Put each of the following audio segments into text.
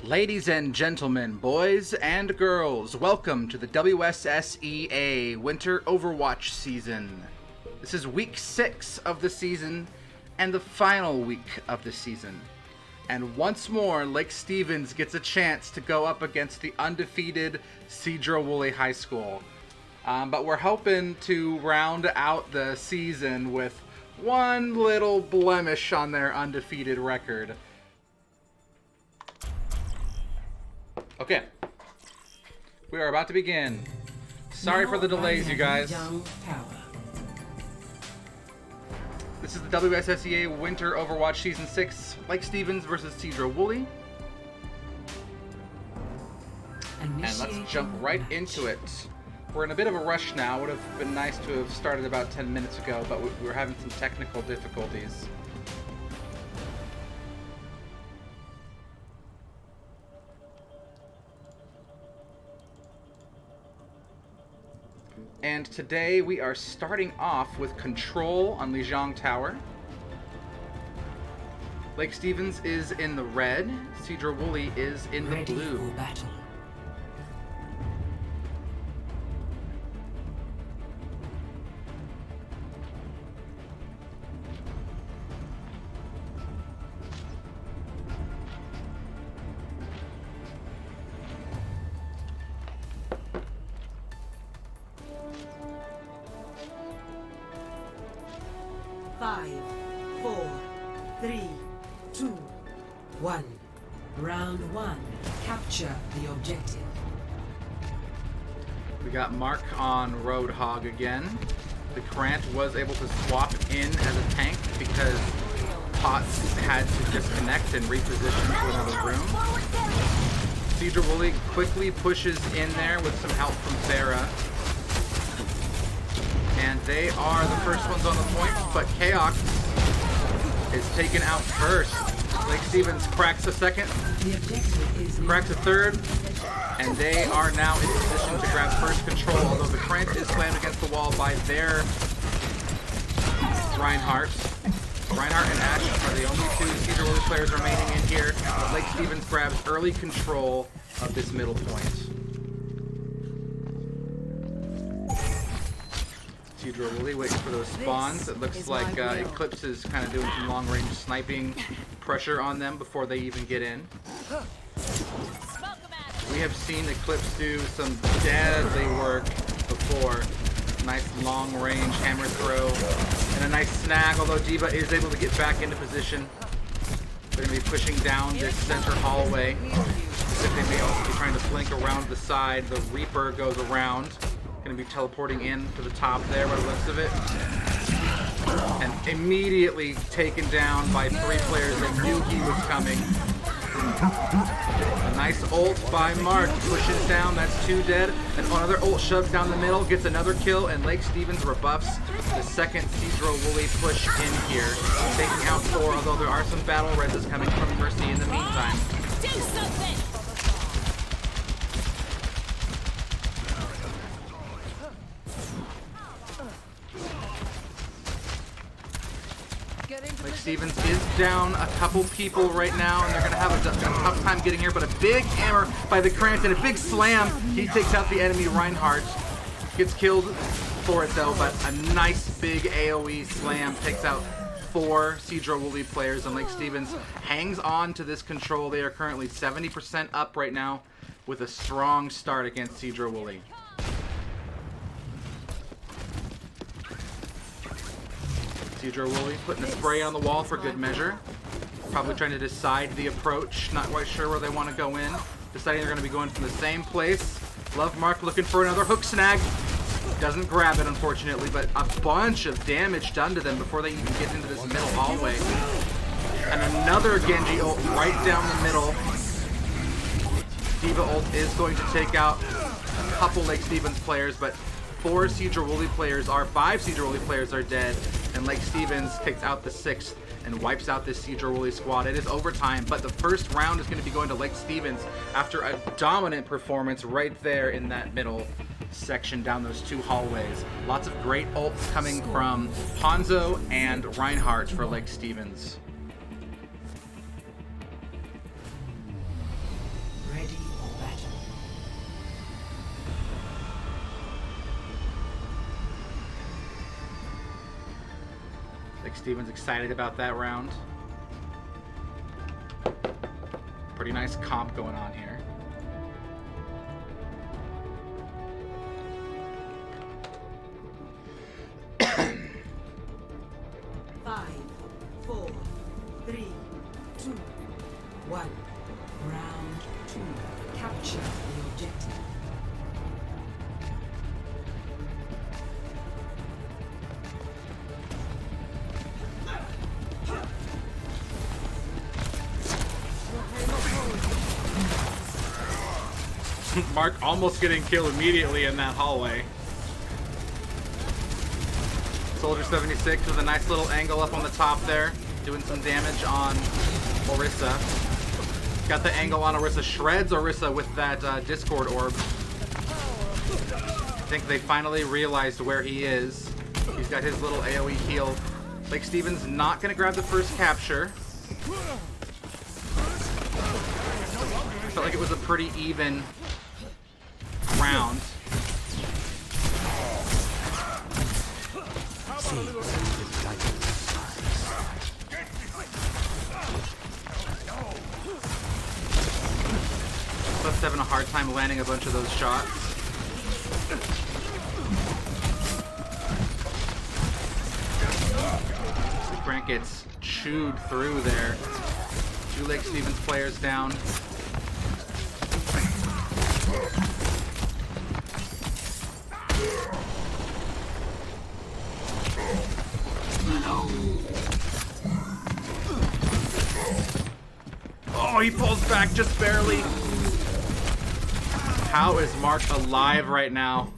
Ladies and gentlemen, boys and girls, welcome to the WSSEA Winter Overwatch season. This is week 6 of the season and the final week of the season. And once more, Lake Stevens gets a chance to go up against the undefeated Sedro-Woolley High School. But we're hoping to round out the season with one little blemish on their undefeated record. Okay, we are about to begin. Sorry for the delays, you guys. This is the WSSEA Winter Overwatch Season 6, Lake Stevens versus Sedro-Woolley. And let's jump right into it. We're in a bit of a rush now. Would have been nice to have started about 10 minutes ago, but we were having some technical difficulties. And today we are starting off with Control on Lijiang Tower. Lake Stevens is in the red. Sedro-Woolley is in the blue. For battle. Five, 4, 3, 2, 1. Round 1. Capture the objective. We got Mark on Roadhog again. The Krant was able to swap in as a tank because Potts had to disconnect and reposition to another room. Sedro-Woolley quickly pushes in there with some help from Sarah. And they are the first ones on the point, but Chaos is taken out first. Lake Stevens cracks a second, cracks a third, and they are now in position to grab first control, although the Krant is slammed against the wall by their Reinhardt. Reinhardt and Ash are the only two Sedro-Woolley players remaining in here, but Lake Stevens grabs early control of this middle point. Sedro-Woolley waiting for those spawns. It looks like Eclipse is kind of doing some long-range sniping pressure on them before they even get in. We have seen Eclipse do some deadly work before. Nice long-range hammer throw and a nice snag, although D.Va is able to get back into position. They're going to be pushing down this center hallway. They may also be trying to flank around the side. The Reaper goes around. Going to be teleporting in to the top there by the looks of it. And immediately taken down by 3 players that knew he was coming. A nice ult by Mark. Pushes down. That's 2 dead. And another ult shoves down the middle. Gets another kill. And Lake Stevens rebuffs the second Sedro-Woolley push in here. Taking out 4, although there are some battle reses coming from Mercy in the meantime. Do something! Lake Stevens is down a couple people right now, and they're going to have a tough time getting here, but a big hammer by the Krant and a big slam. He takes out the enemy Reinhardt. Gets killed for it, though, but a nice big AoE slam takes out 4 Sedro-Woolley players, and Lake Stevens hangs on to this control. They are currently 70% up right now with a strong start against Sedro-Woolley. Sedro-Woolley putting a spray on the wall for good measure. Probably trying to decide the approach. Not quite sure where they want to go in. Deciding they're going to be going from the same place. Love Mark looking for another hook snag. Doesn't grab it, unfortunately, but a bunch of damage done to them before they even get into this middle hallway. And another Genji ult right down the middle. D.Va ult is going to take out a couple Lake Stevens players, but 5 Sedro-Woolley players are dead, and Lake Stevens takes out the 6th and wipes out this Sedro-Woolley squad. It is overtime, but the first round is going to be going to Lake Stevens after a dominant performance right there in that middle section down those 2 hallways. Lots of great ults coming from Hanzo and Reinhardt for Lake Stevens. Like Steven's excited about that round. Pretty nice comp going on here. Five, 4, 3, 2, 1. Round 2. Capture the objective. Mark almost getting killed immediately in that hallway. Soldier 76 with a nice little angle up on the top there, doing some damage on Orisa. Got the angle on Orisa, shreds Orisa with that Discord orb. I think they finally realized where he is. He's got his little AoE heal. Lake Steven's not going to grab the first capture. I felt like it was a pretty even round. Buff's having a hard time landing a bunch of those shots. Grant gets chewed through there. 2 Lake Stevens players down. Oh, he pulls back just barely. How is Mark alive right now?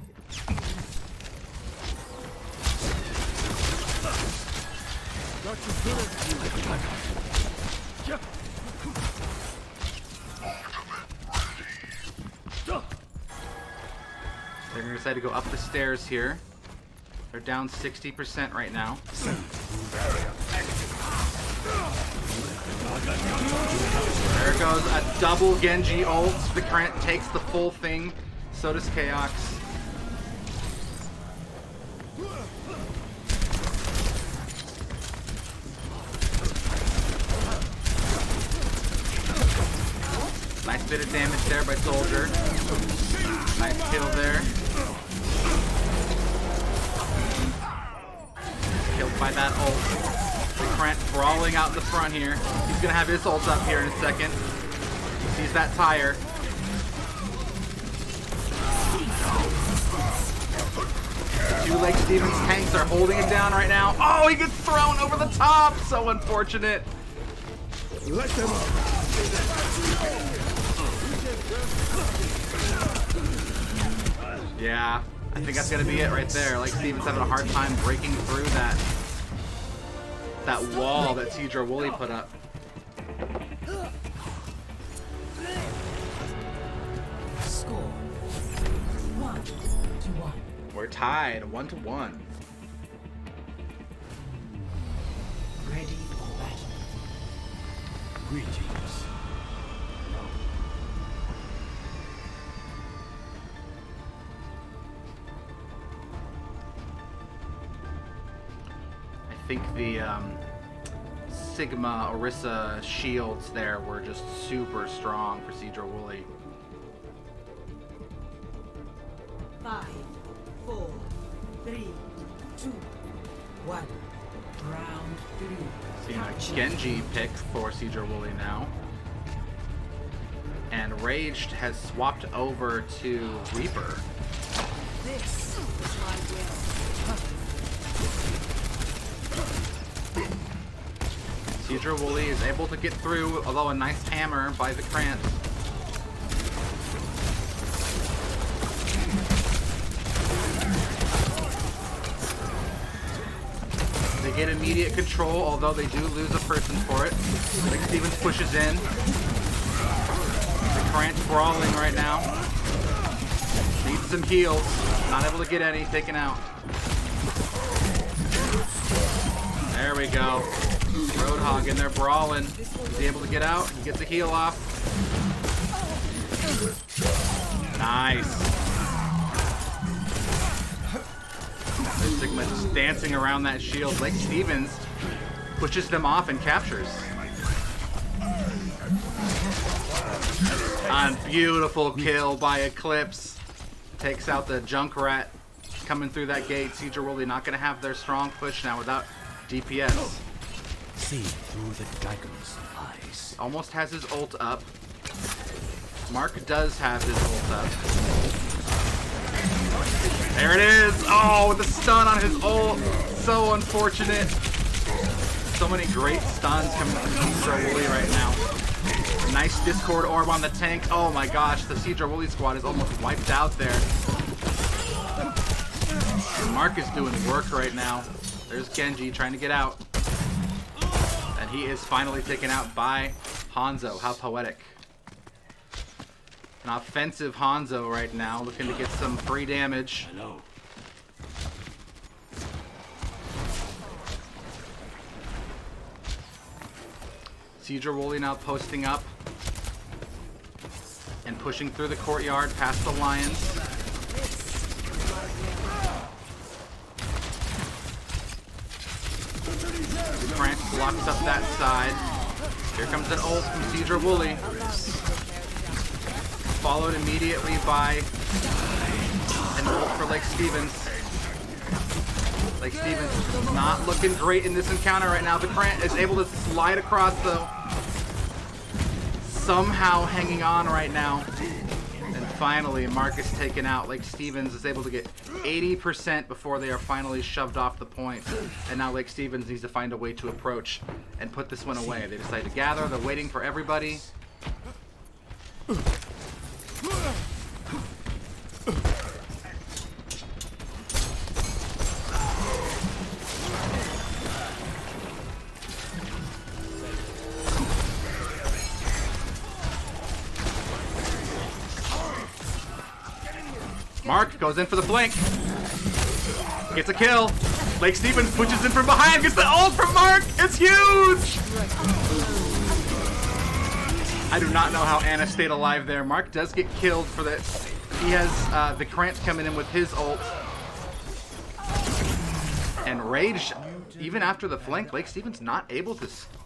They're going to decide to go up the stairs here. They're down 60% right now. There goes a double Genji ult. The Krant takes the full thing. So does Chaos. Nice bit of damage there by Soldier. Nice kill there. Killed by that ult. Krant brawling out in the front here. He's gonna have his ult up here in a second. He sees that tire. The 2 Lake Stevens tanks are holding him down right now. Oh, he gets thrown over the top. So unfortunate. Let them up. Yeah, I think that's gonna be it right there. Like Stevens having a hard time breaking through that wall that Sedro-Woolley put up. Score 1-1. We're tied 1-1. Ready for battle. Greetings. I think the Sigma Orisa shields there were just super strong for Sedro-Woolley. 5, 4, 3, 2, 1. Round 3. Seeing a Capture. Genji pick for Sedro-Woolley now. And Raged has swapped over to Reaper. This is my will. Sedro-Woolley is able to get through, although a nice hammer by the Krant. They get immediate control, although they do lose a person for it. Lake Stevens pushes in. The Krant's brawling right now. Needs some heals. Not able to get any, taken out. There we go. Roadhog in there brawling. He's able to get out. He gets a heal off. Nice. Sigma just dancing around that shield. Lake Stevens pushes them off and captures. On beautiful kill by Eclipse. Takes out the Junkrat coming through that gate. Sedro-Woolley not going to have their strong push now without DPS. See through the dragon's eyes. Almost has his ult up. Mark does have his ult up. There it is! Oh, with the stun on his ult. So unfortunate. So many great stuns coming from Sedro-Woolley right now. Nice Discord orb on the tank. Oh my gosh, the Sedro-Woolley squad is almost wiped out there. And Mark is doing work right now. There's Genji trying to get out. And he is finally taken out by Hanzo. How poetic. An offensive Hanzo right now, looking to get some free damage. Hello. Sedro-Woolley now posting up and pushing through the courtyard past the Lions. Grant blocks up that side. Here comes an ult from Sedro-Woolley. Followed immediately by an ult for Lake Stevens. Lake Stevens not looking great in this encounter right now. The Grant is able to slide across though. Somehow hanging on right now. And finally, Marcus taken out. Lake Stevens is able to get 80% before they are finally shoved off the point. And now Lake Stevens needs to find a way to approach and put this one away. They decide to gather. They're waiting for everybody. Mark goes in for the flank. Gets a kill. Lake Stevens pushes in from behind. Gets the ult from Mark. It's huge. I do not know how Anna stayed alive there. Mark does get killed for that. He has the Krant coming in with his ult. And Rage, even after the flank, Lake Stevens not able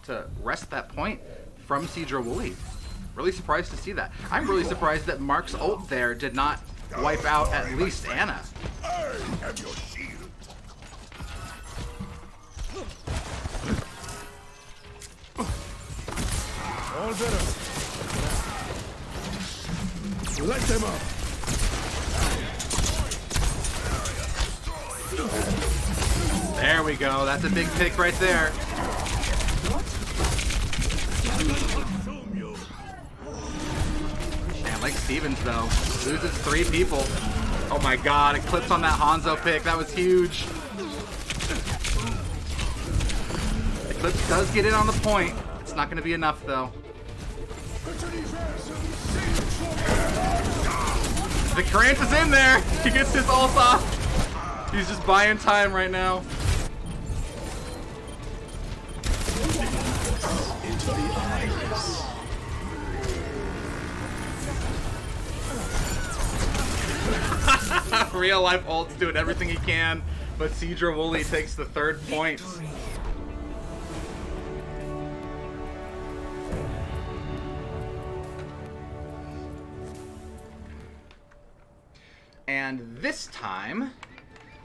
to wrest that point from Sedro-Woolley. Really surprised to see that. I'm really surprised that Mark's ult there did not wipe out at least Anna. I have your shield. All better. Light them up. There we go. That's a big pick right there. Man, Lake Stevens though loses 3 people. Oh my god, Eclipse on that Hanzo pick. That was huge. Eclipse does get in on the point. It's not going to be enough though. The Krant is in there. He gets his ult off. He's just buying time right now. Into the iris. Real life ult's doing everything he can, but Sedro-Woolley takes the 3rd point. And this time,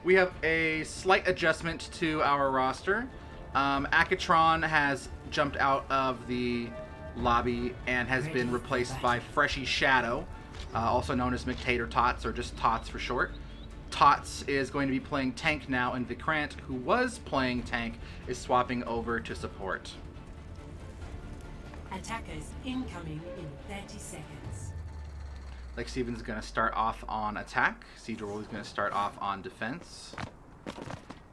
we have a slight adjustment to our roster. Akatron has jumped out of the lobby and has been replaced by Freshy Shadow, also known as McTater Tots, or just Tots for short. Tots is going to be playing tank now, and Vikrant, who was playing tank, is swapping over to support. Attackers incoming in 30 seconds. Lake Stevens is going to start off on attack. Sedro-Woolley is going to start off on defense.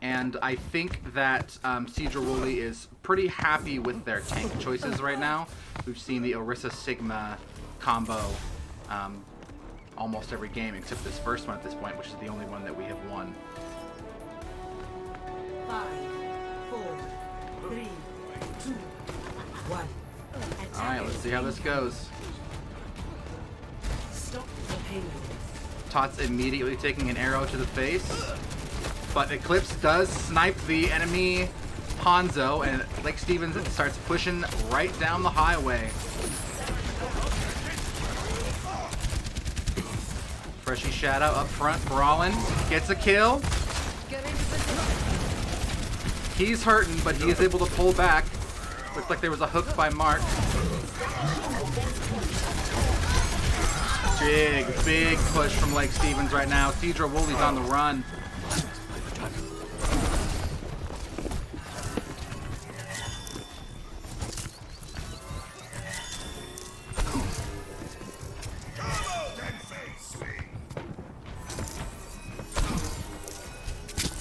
And I think that Sedro-Woolley is pretty happy with their tank choices right now. We've seen the Orisa Sigma combo almost every game except this first one at this point, which is the only one that we have won. 5, 4, 3, 2, 1. Alright, let's see how this goes. Stop the payload. Tots immediately taking an arrow to the face, But Eclipse does snipe the enemy Hanzo, and Lake Stevens starts pushing right down the highway. Freshie Shadow up front, brawling, gets a kill. He's hurting, but he is able to pull back. Looks like there was a hook by Mark. Big push from Lake Stevens right now. Sedro-Woolley's on the run.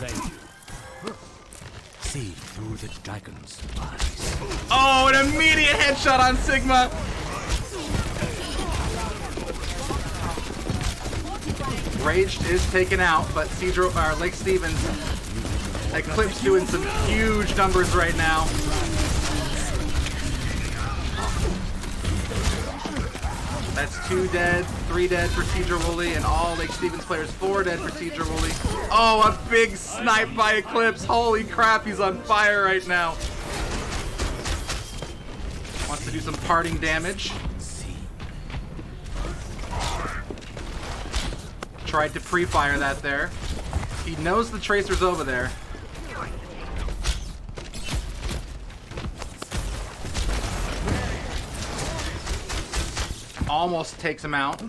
Thank you. See through the dragon's eyes. Oh, an immediate headshot on Sigma. Raged is taken out, but Lake Stevens, Eclipse doing some huge numbers right now. That's 2 dead, 3 dead for Sedro-Woolley, and all Lake Stevens players 4 dead for Sedro-Woolley. Oh, a big snipe by Eclipse. Holy crap, he's on fire right now. Wants to do some parting damage. Tried to pre-fire that there. He knows the Tracer's over there. Almost takes him out.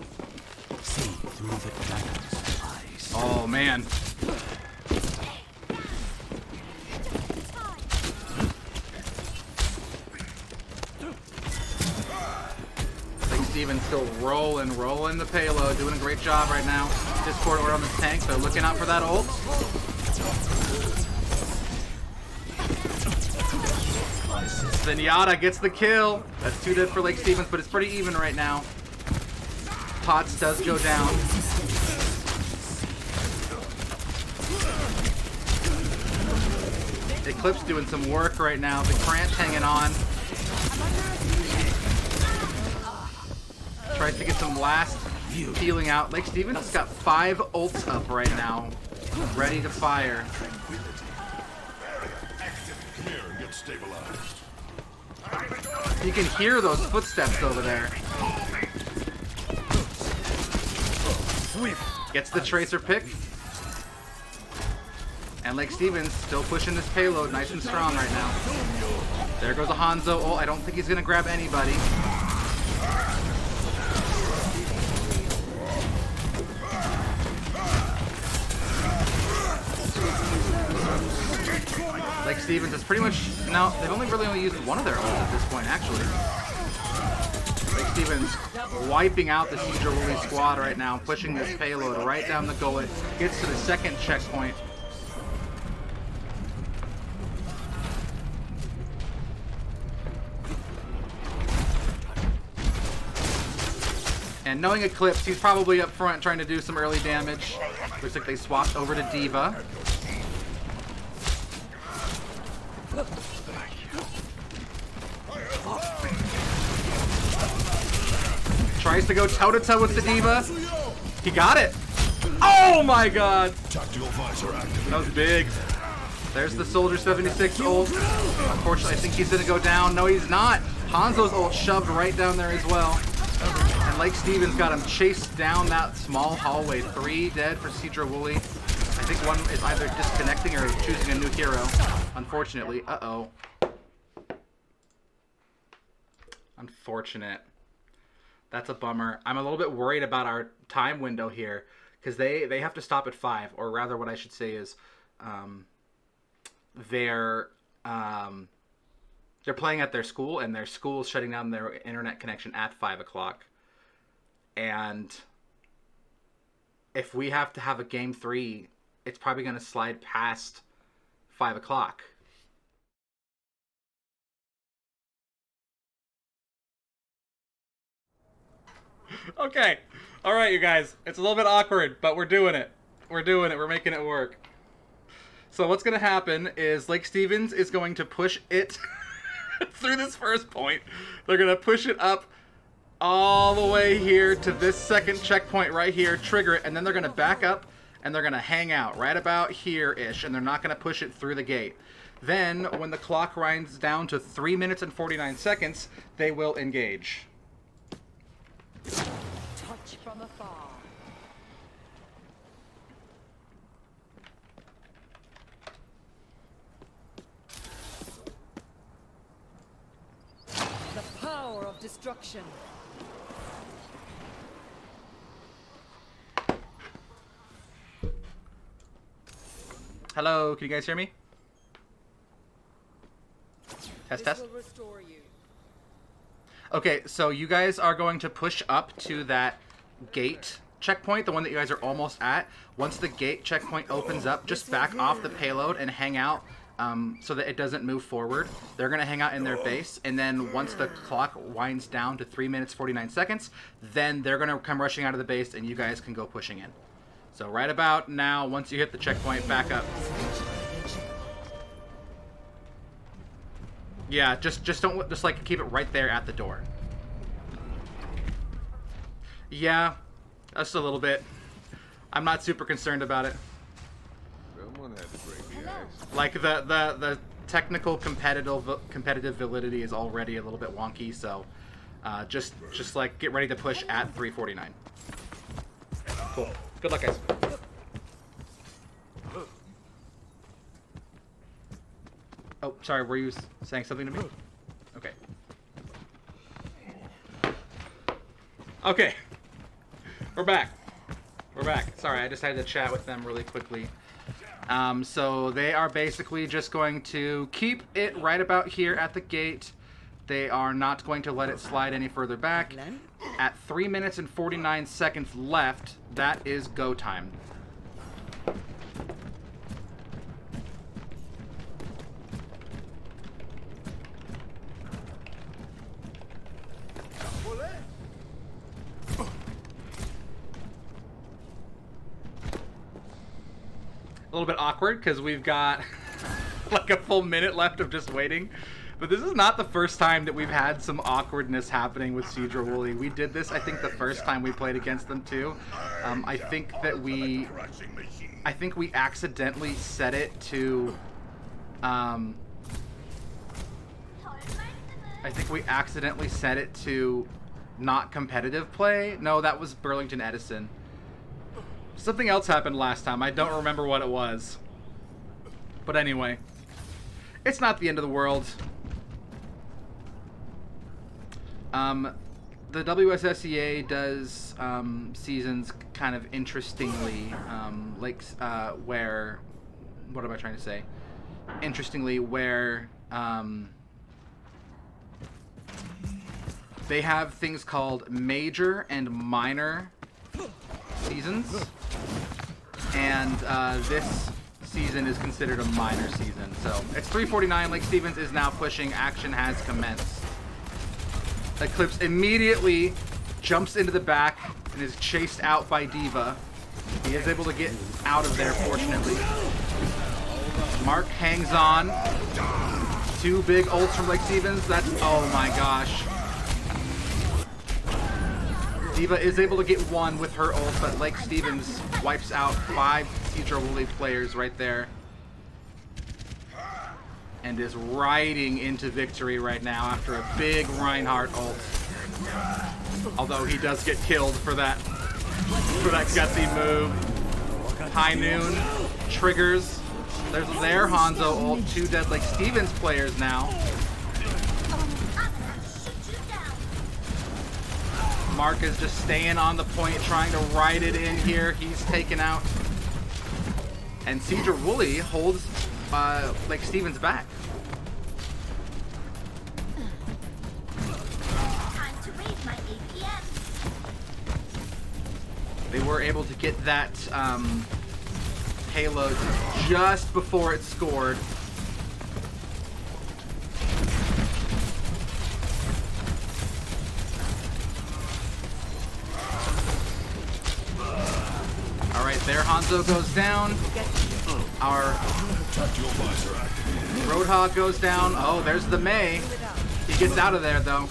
See through the dragon's eyes. Oh man. Lake Stevens still rolling the payload, doing a great job right now. Discord order on this tank, so looking out for that ult. Zenyatta gets the kill. That's 2 dead for Lake Stevens, but it's pretty even right now. Potts does go down. Eclipse doing some work right now. The Krant hanging on. Tries to get some last healing out. Lake Stevens has got 5 ults up right now, ready to fire. You can hear those footsteps over there. Gets the Tracer pick. And Lake Stevens still pushing this payload nice and strong right now. There goes a Hanzo ult. I don't think he's going to grab anybody. Lake Stevens is pretty much... No, they've only used one of their ults at this point, actually. Lake Stevens wiping out the Sedro-Woolley squad right now, pushing this payload right down the gullet. Gets to the second checkpoint. And knowing Eclipse, he's probably up front trying to do some early damage. Looks like they swapped over to D.Va. Tries to go toe-to-toe with the D.Va. He got it. Oh my god. That was big. There's the Soldier 76 ult. Unfortunately, I think he's going to go down. No, he's not. Hanzo's ult shoved right down there as well. And Lake Stevens got him chased down that small hallway. 3 dead for Sedro-Woolley. I think one is either disconnecting or choosing a new hero. Unfortunately. Uh-oh. Unfortunate. That's a bummer. I'm a little bit worried about our time window here because they have to stop at 5, or rather what I should say is they're playing at their school, and their school is shutting down their internet connection at 5 o'clock. And if we have to have a game 3, it's probably going to slide past 5 o'clock. Okay. All right, you guys. It's a little bit awkward, but we're doing it. We're doing it. We're making it work. So what's going to happen is Lake Stevens is going to push it through this first point. They're going to push it up all the way here to this second checkpoint right here, trigger it, and then they're going to back up and they're going to hang out right about here-ish, and they're not going to push it through the gate. Then, when the clock winds down to 3 minutes and 49 seconds, they will engage. Touch from afar. The power of destruction. Hello, can you guys hear me? Test, This test. will restore you. Okay, so you guys are going to push up to that gate checkpoint, the one that you guys are almost at. Once the gate checkpoint opens up, just back off the payload and hang out so that it doesn't move forward. They're going to hang out in their base, and then once the clock winds down to 3 minutes 49 seconds, then they're going to come rushing out of the base, and you guys can go pushing in. So right about now, once you hit the checkpoint, back up. Yeah, just like keep it right there at the door. Yeah, just a little bit. I'm not super concerned about it. Someone had to break the ice. Like the technical competitive validity is already a little bit wonky, so just like get ready to push at 3:49. Cool. Good luck, guys. Oh, sorry, were you saying something to me? Okay. Okay. We're back. We're back. Sorry, I just had to chat with them really quickly. So they are basically just going to keep it right about here at the gate. They are not going to let it slide any further back. At 3 minutes and 49 seconds left, that is go time. A little bit awkward because we've got like a full minute left of just waiting. But this is not the first time that we've had some awkwardness happening with Sedro-Woolley. We did this, I think, the first time we played against them too. I think we accidentally set it to. I think we accidentally set it to not competitive play. No, that was Burlington Edison. Something else happened last time. I don't remember what it was. But anyway, it's not the end of the world. The WSSEA does seasons kind of interestingly, where, what am I trying to say? Interestingly, where they have things called major and minor seasons, and this season is considered a minor season. So it's 3:49. Lake Stevens is now pushing. Action has commenced. Eclipse immediately jumps into the back and is chased out by D.Va. He is able to get out of there, fortunately. Mark hangs on. 2 big ults from Lake Stevens. That's, oh my gosh. D.Va is able to get 1 with her ult, but Lake Stevens wipes out 5 Sedro-Woolley players right there. And is riding into victory right now after a big Reinhardt ult. Although he does get killed for that gutsy move. High Noon triggers. There's their Hanzo ult. 2 dead Lake Stevens players now. Mark is just staying on the point, trying to ride it in here. He's taken out. And Sedro-Woolley holds Lake Stevens back. Time to raise my APM. They were able to get that payload just before it scored. All right, there Hanzo goes down. Our Roadhog goes down. Oh, there's the Mei. He gets out of there, though.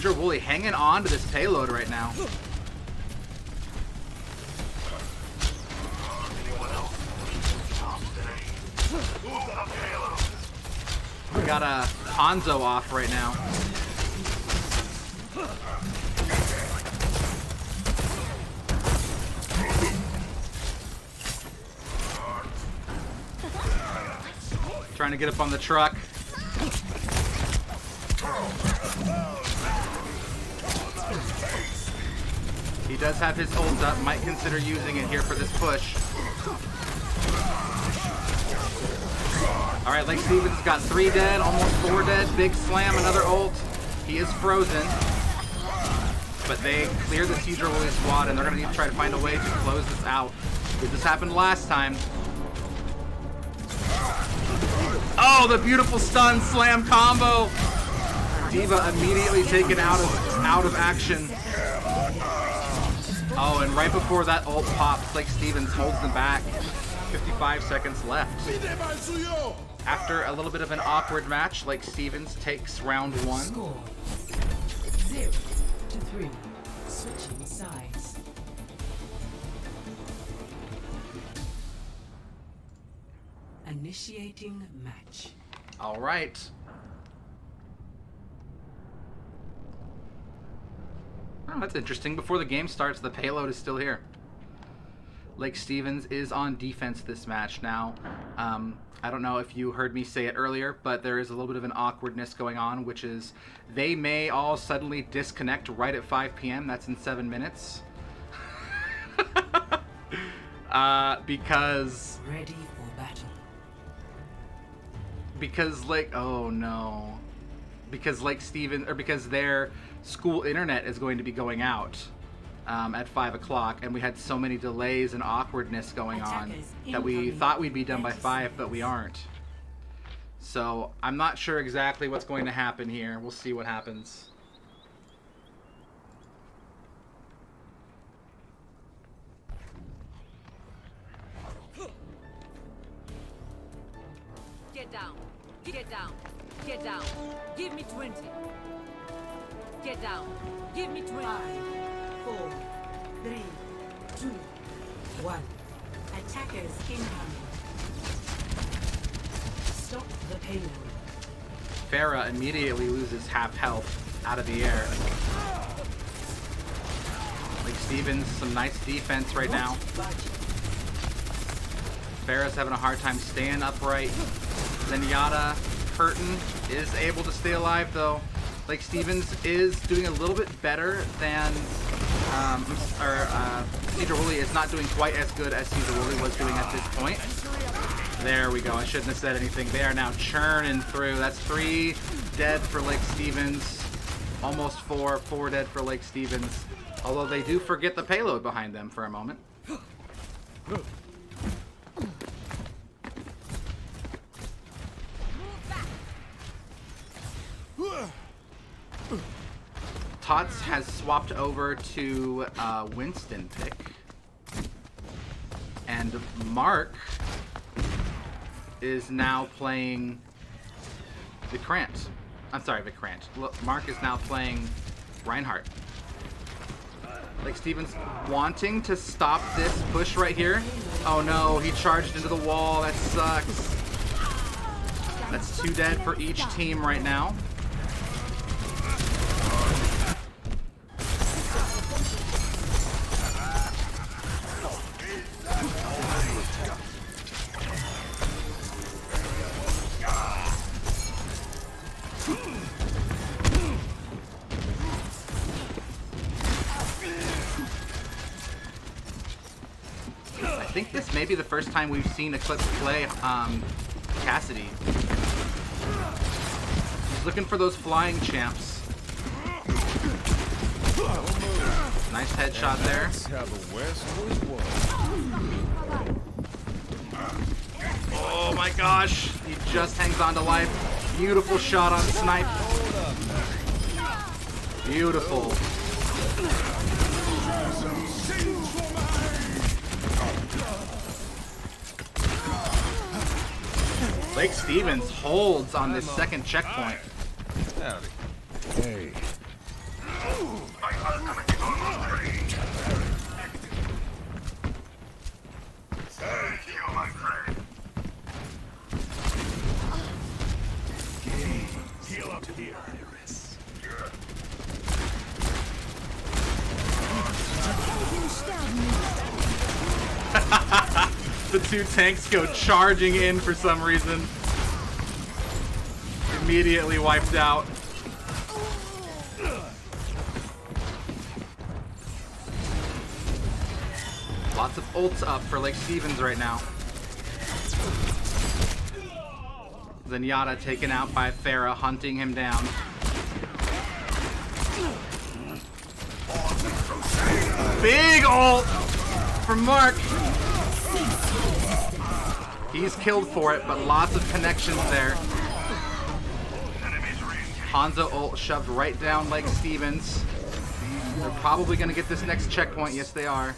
Sedro-Woolley hanging on to this payload right now. We got a Hanzo off right now. Trying to get up on the truck. He does have his ult up, might consider using it here for this push. Alright, Lake Stevens got 3 dead, almost 4 dead. Big slam, another ult. He is frozen. But they clear the Sedro-Woolley squad, and they're going to need to try to find a way to close this out. This happened last time. Oh, the beautiful stun slam combo. D.Va immediately taken out of action. Oh, and right before that ult pops, Lake Stevens holds them back. 55 seconds left. After a little bit of an awkward match, Lake Stevens takes round 1. Score 0-3. Switching sides. Initiating match. All right. Oh, that's interesting. Before the game starts, the payload is still here. Lake Stevens is on defense this match now. I don't know if you heard me say it earlier, but there is a little bit of an awkwardness going on, which is they may all suddenly disconnect right at 5 p.m. That's in 7 minutes. Because... Ready for battle. Because oh no. Because Lake Stevens, or because their school internet is going to be going out at 5 o'clock, and we had so many delays and awkwardness going on that we thought we'd be done by 5, but we aren't. So I'm not sure exactly what's going to happen here. We'll see what happens. Get down. Get down. Get down. Give me 20. Get down. Give me 20. 5, 4, 3, 2, 1. Attackers incoming. Stop the payload. Farah immediately loses half health out of the air. Lake Stevens, some nice defense right now. Farah's having a hard time staying upright. Zenyatta Curtin is able to stay alive though. Lake Stevens is doing a little bit better than Sedro-Woolley is not doing quite as good as Sedro-Woolley was doing at this point. There we go. I shouldn't have said anything. They are now churning through. That's 3 dead for Lake Stevens. Almost 4 dead for Lake Stevens. Although they do forget the payload behind them for a moment. Tots has swapped over to Winston pick. And Mark is now playing Vikrant. I'm sorry, Vikrant. Mark is now playing Reinhardt. Lake Stevens wanting to stop this push right here. Oh no, he charged into the wall. That sucks. That's 2 dead for each team right now. I think this may be the first time we've seen Eclipse play Cassidy. He's looking for those flying champs. Nice headshot there. Oh my gosh, he just hangs on to life. Beautiful shot on snipe. Beautiful. Lake Stevens holds on this second checkpoint. Howdy. Hey, The two tanks go charging in for some reason. Immediately wiped out. Lots of ults up for Lake Stevens right now. Zenyatta taken out by Pharah, hunting him down. Big ult from Mark. He's killed for it, but lots of connections there. Hanzo ult shoved right down Lake Stevens. They're probably going to get this next checkpoint. Yes, they are.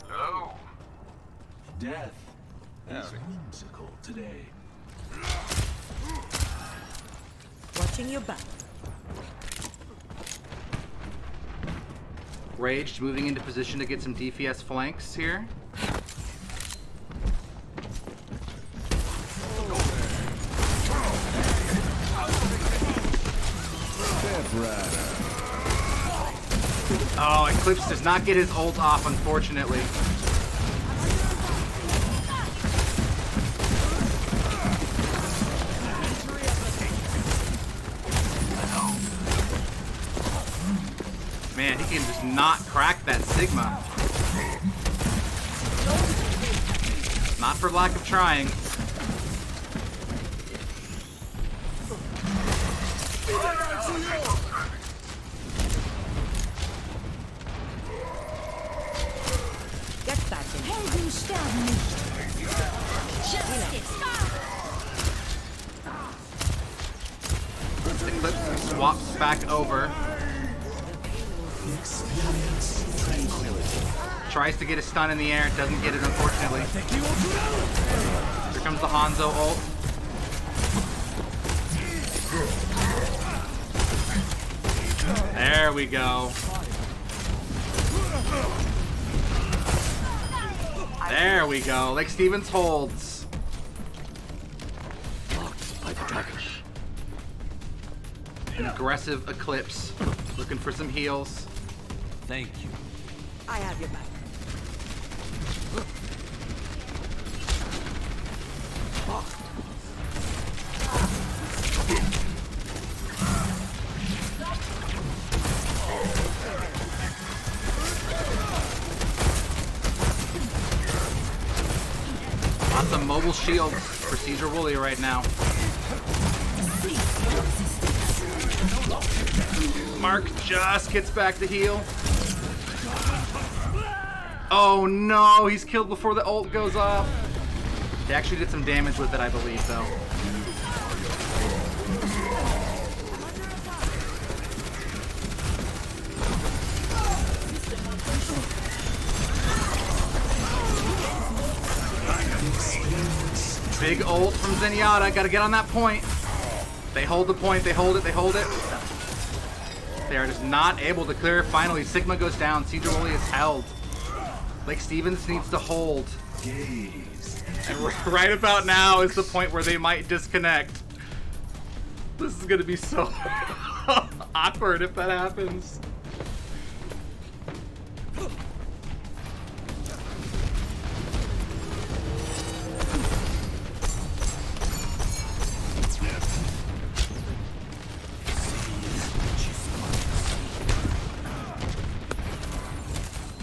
Hello. Death is whimsical today. Watching your back. Raged moving into position to get some DPS flanks here. Oh, Eclipse does not get his ult off, unfortunately. Man, he can just not crack that Sigma. Not for lack of trying. Get back in. Helden sterben nicht. Justice. Eclipse swaps back over. Tries to get a stun in the air, doesn't get it, unfortunately. Here comes the Hanzo ult. There we go. There we go. Lake Stevens holds. Blocked by the dragons. An aggressive Eclipse. Looking for some heals. Thank you. I have your back. Lots of mobile shields for Sedro-Woolley right now. Mark just gets back to heal. Oh no, he's killed before the ult goes off. He actually did some damage with it, I believe, though. Big ult from Zenyatta. Gotta get on that point. They hold the point. They hold it. They hold it. They are just not able to clear. Finally, Sigma goes down. Sedro-Woolley is held. Lake Stevens needs to hold. And right about now is the point where they might disconnect. This is gonna be so awkward if that happens.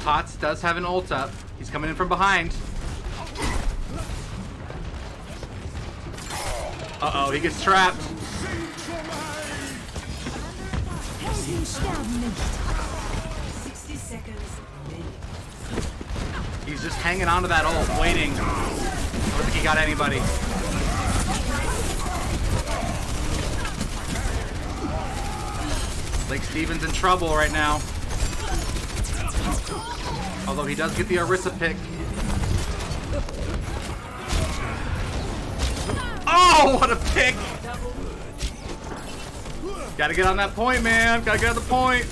Potts does have an ult up. He's coming in from behind. Uh-oh, he gets trapped. Helden sterben nicht. 60 seconds. He's just hanging on to that ult, waiting. I don't think he got anybody. Lake Stevens in trouble right now. Although he does get the Orisa pick. Oh, what a pick! Gotta get on that point, man. Gotta get on the point.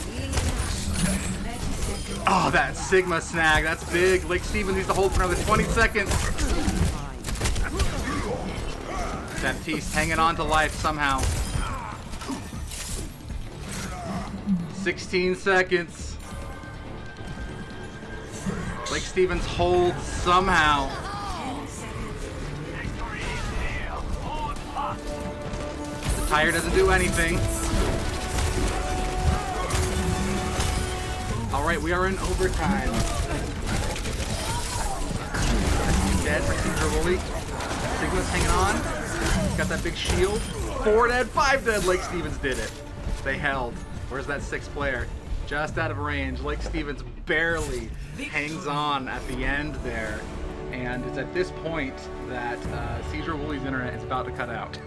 Oh, that Sigma snag. That's big. Lake Stevens needs to hold for another 20 seconds. Baptiste hanging on to life somehow. 16 seconds. Lake Stevens holds somehow. 10 seconds. The tire doesn't do anything. Alright, we are in overtime. He's dead for Sedro-Woolley. Sigma's hanging on. He's got that big shield. 4 dead, 5 dead. Lake Stevens did it. They held. Where's that 6th player? Just out of range. Lake Stevens barely hangs on at the end there. And it's at this point that Sedro-Woolley's internet is about to cut out.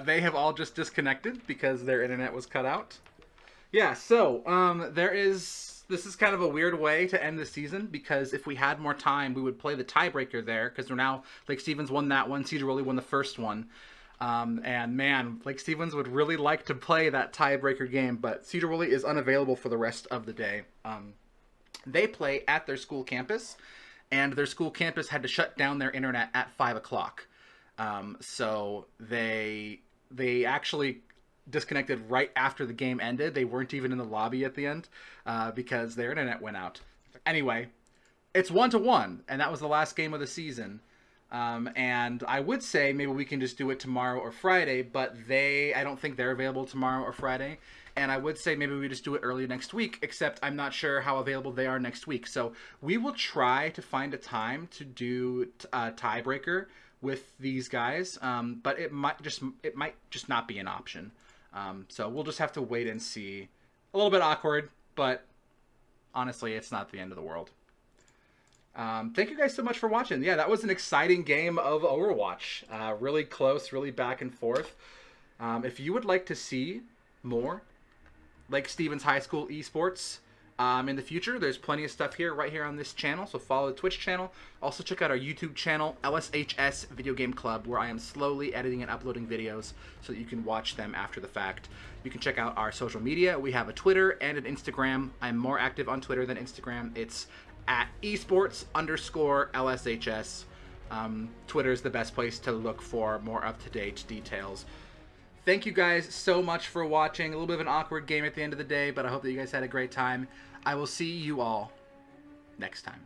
They have all just disconnected because their internet was cut out. Yeah, so this is kind of a weird way to end the season, because if we had more time, we would play the tiebreaker there, because we're now, Lake Stevens won that one, Sedro-Woolley won the first one. And man, Lake Stevens would really like to play that tiebreaker game, but Sedro-Woolley is unavailable for the rest of the day. They play at their school campus, and their school campus had to shut down their internet at 5 o'clock. So they actually disconnected right after the game ended. They weren't even in the lobby at the end because their internet went out. Anyway, it's 1-1, and that was the last game of the season. And I would say maybe we can just do it tomorrow or Friday, but I don't think they're available tomorrow or Friday. And I would say maybe we just do it early next week, except I'm not sure how available they are next week. So we will try to find a time to do a tiebreaker with these guys, but it might just not be an option. So we'll just have to wait and see. A little bit awkward, but honestly, it's not the end of the world. Thank you guys so much for watching. Yeah, that was an exciting game of Overwatch. Really close, really back and forth. If you would like to see more Lake Stevens High School esports in the future, there's plenty of stuff here right here on this channel, so follow the Twitch channel. Also check out our YouTube channel, LSHS Video Game Club, where I am slowly editing and uploading videos so that you can watch them after the fact. You can check out our social media. We have a Twitter and an Instagram. I'm more active on Twitter than Instagram. It's at esports_LSHS. Twitter is the best place to look for more up-to-date details. Thank you guys so much for watching. A little bit of an awkward game at the end of the day, but I hope that you guys had a great time. I will see you all next time.